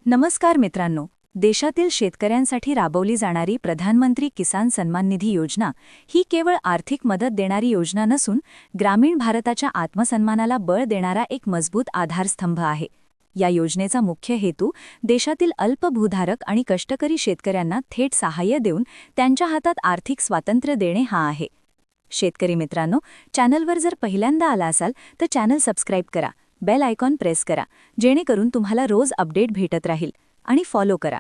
नमस्कार मित्रांनो, देशातील शेतकऱ्यांसाठी राबवली जाणारी प्रधानमंत्री किसान सन्मान निधी योजना ही केवळ आर्थिक मदत देणारी योजना नसून ग्रामीण भारताच्या आत्मसन्मानाला बळ देणारा एक मजबूत आधारस्तंभ आहे. या योजनेचा मुख्य हेतू देशातील अल्पभूधारक आणि कष्टकरी शेतकऱ्यांना थेट सहाय्य देऊन त्यांच्या हातात आर्थिक स्वातंत्र्य देणे हा आहे. शेतकरी मित्रांनो, चॅनलवर जर पहिल्यांदा आला असाल तर चॅनल सबस्क्राईब करा, बेल आयकॉन प्रेस करा, जेणेकरून तुम्हाला रोज अपडेट भेटत राहील आणि फॉलो करा.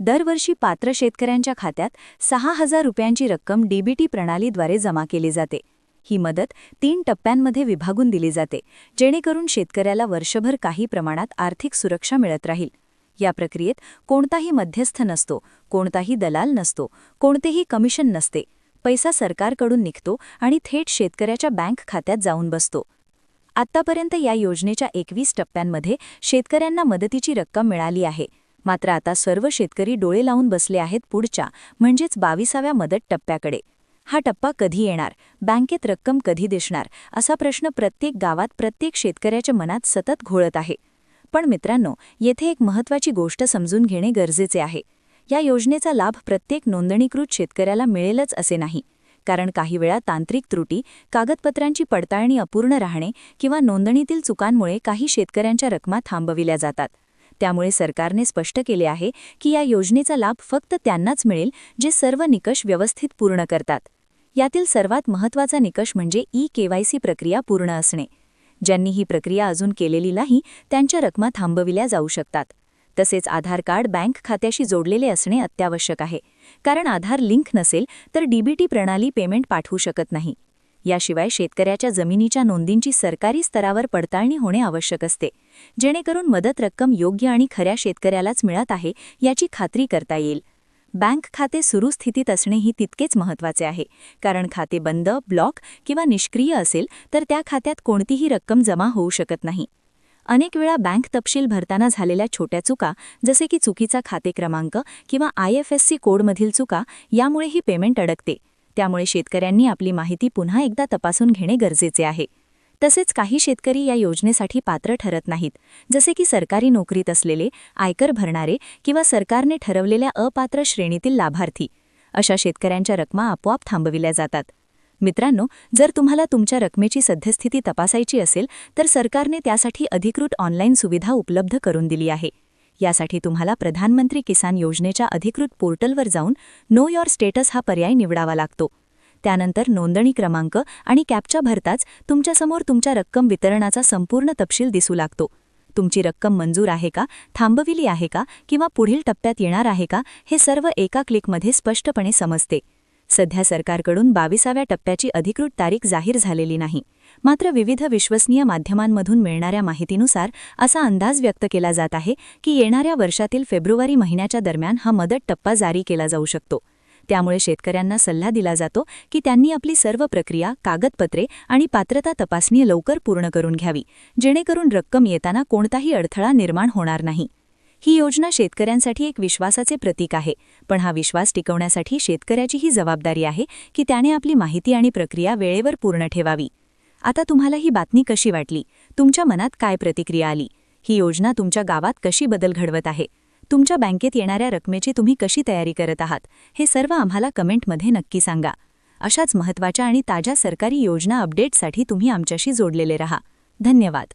दरवर्षी पात्र शेतकऱ्यांच्या खात्यात 6,000 रुपयांची रक्कम डीबीटी प्रणालीद्वारे जमा केली जाते. ही मदत 3 टप्प्यांमध्ये विभागून दिली जाते, जेणेकरून शेतकऱ्याला वर्षभर काही प्रमाणात आर्थिक सुरक्षा मिळत राहील. या प्रक्रियेत कोणताही मध्यस्थ नसतो, कोणताही दलाल नसतो, कोणतेही कमिशन नसते. पैसा सरकारकडून निघतो आणि थेट शेतकऱ्याच्या बँक खात्यात जाऊन बसतो. आत्तापर्यंत या योजनेच्या 21 टप्प्यांमध्ये शेतकऱ्यांना मदतीची रक्कम मिळाली आहे. मात्र आता सर्व शेतकरी डोळे लावून बसले आहेत पुढच्या म्हणजेच 22व्या मदत टप्प्याकडे. हा टप्पा कधी येणार, बँकेत रक्कम कधी दिसणार, असा प्रश्न प्रत्येक गावात प्रत्येक शेतकऱ्याच्या मनात सतत घोळत आहे. पण मित्रांनो, येथे एक महत्त्वाची गोष्ट समजून घेणे गरजेचे आहे. या योजनेचा लाभ प्रत्येक नोंदणीकृत शेतकऱ्याला मिळेलच असे नाही. कारण काही वेळा तांत्रिक त्रुटी, कागदपत्रांची पडताळणी अपूर्ण राहणे किंवा नोंदणीतील चुकांमुळे काही शेतकऱ्यांच्या रकमा थांबविल्या जातात. त्यामुळे सरकारने स्पष्ट केले आहे की या योजनेचा लाभ फक्त त्यांनाच मिळेल जे सर्व निकष व्यवस्थित पूर्ण करतात. यातील सर्वात महत्त्वाचा निकष म्हणजे ई-केवायसी प्रक्रिया पूर्ण असणे. ज्यांनी ही प्रक्रिया अजून केलेली नाही त्यांच्या रकमा थांबविल्या जाऊ शकतात. तसेच आधार कार्ड बँक खात्याशी जोडलेले असणे अत्यावश्यक आहे, कारण आधार लिंक नसेल तर डीबीटी प्रणाली पेमेंट पाठवू शकत नाही. याशिवाय शेतकऱ्याच्या जमिनीच्या नोंदींची सरकारी स्तरावर पडताळणी होणे आवश्यक असते, जेणेकरून मदत रक्कम योग्य आणि खऱ्या शेतकऱ्यालाच मिळत आहे याची खात्री करता येईल. बँक खाते सुरू स्थितीत असणेही तितकेच महत्त्वाचे आहे, कारण खाते बंद, ब्लॉक किंवा निष्क्रिय असेल तर त्या खात्यात कोणतीही रक्कम जमा होऊ शकत नाही. अनेक वेळा बँक तपशील भरताना झालेल्या छोट्या चुका, जसे की चुकीचा खाते क्रमांक किंवा IFSC कोडमधील चुका, यामुळे ही पेमेंट अडकते. त्यामुळे शेतकऱ्यांनी आपली माहिती पुन्हा एकदा तपासून घेणे गरजेचे आहे. तसेच काही शेतकरी या योजनेसाठी पात्र ठरत नाहीत, जसे की सरकारी नोकरीत असलेले, आयकर भरणारे किंवा सरकारने ठरवलेल्या अपात्र श्रेणीतील लाभार्थी. अशा शेतकऱ्यांच्या रकमा आपोआप थांबविल्या जातात. मित्रांनो, जर तुम्हाला तुमच्या रकमेची सद्यस्थिती तपासायची असेल तर सरकारने त्यासाठी अधिकृत ऑनलाईन सुविधा उपलब्ध करून दिली आहे. यासाठी तुम्हाला प्रधानमंत्री किसान योजनेच्या अधिकृत पोर्टलवर जाऊन नो युअर स्टेटस हा पर्याय निवडावा लागतो. त्यानंतर नोंदणी क्रमांक आणि कॅप्चा भरताच तुमच्यासमोर तुमच्या रक्कम वितरणाचा संपूर्ण तपशील दिसू लागतो. तुमची रक्कम मंजूर आहे का, थांबविली आहे का किंवा पुढील टप्प्यात येणार आहे का, हे सर्व एका क्लिकमध्ये स्पष्टपणे समजते. सध्या सरकारकडून 22व्या टप्प्याची अधिकृत तारीख जाहीर झालेली नाही. मात्र विविध विश्वसनीय माध्यमांमधून मिळणाऱ्या माहितीनुसार असा अंदाज व्यक्त केला जात आहे की येणाऱ्या वर्षातील फेब्रुवारी महिन्याच्या दरम्यान हा मदत टप्पा जारी केला जाऊ शकतो. त्यामुळे शेतकऱ्यांना सल्ला दिला जातो की त्यांनी आपली सर्व प्रक्रिया, कागदपत्रे आणि पात्रता तपासणी लवकर पूर्ण करून घ्यावी, जेणेकरून रक्कम येताना कोणताही अडथळा निर्माण होणार नाही. ही योजना शेतकऱ्यांसाठी एक विश्वासाचे प्रतीक आहे, पण हा विश्वास टिकवण्यासाठी शेतकऱ्याची ही जबाबदारी आहे की त्याने आपली माहिती आणि प्रक्रिया वेळेवर पूर्ण ठेवावी. आता तुम्हाला ही बातमी कशी वाटली? तुमच्या मनात काय प्रतिक्रिया आली? ही योजना तुमच्या गावात कशी बदल घडवत आहे? तुमच्या बँकेत येणाऱ्या रकमेची तुम्ही कशी तयारी करत आहात? हे सर्व आम्हाला कमेंटमध्ये नक्की सांगा. अशाच महत्त्वाच्या आणि ताज्या सरकारी योजना अपडेट्ससाठी तुम्ही आमच्याशी जोडलेले रहा. धन्यवाद.